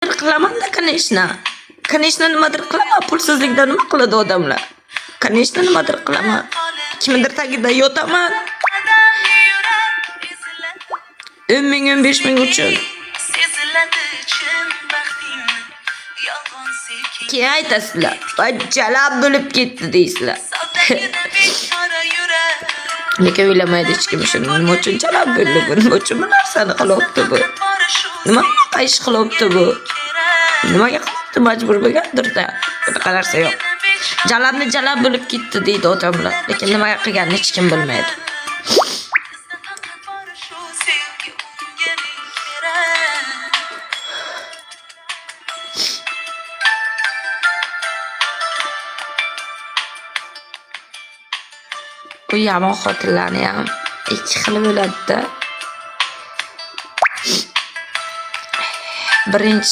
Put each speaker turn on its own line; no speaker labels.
qilaman-da, Kaneshna nimadir qilaman, pulsizlikda nima qiladi odamlar? Kaneshna nimadir qilaman. Kimdir tagida yotaman. 10 ming, 15 ming uchun. Keyin aytasizlar, "Bajjalab bo'lib ketdi" deysizlar. Lekin o'ylamaydi hech kim shuni. Nima uchun jalab bo'ldi bu? Nima uchun bu narsani qilyapti bu? Nima ish qilyapti bu? Nimaga qilyapti? Majbur bo'lgandir-da. Qarasa yo'q. Jalab bo'lib ketdi deydi odamlar. Lekin nimaga qilganini hech kim bilmaydi. Bu yomon xotinlarni ham ikki xil bo'ladi-da. Birinchi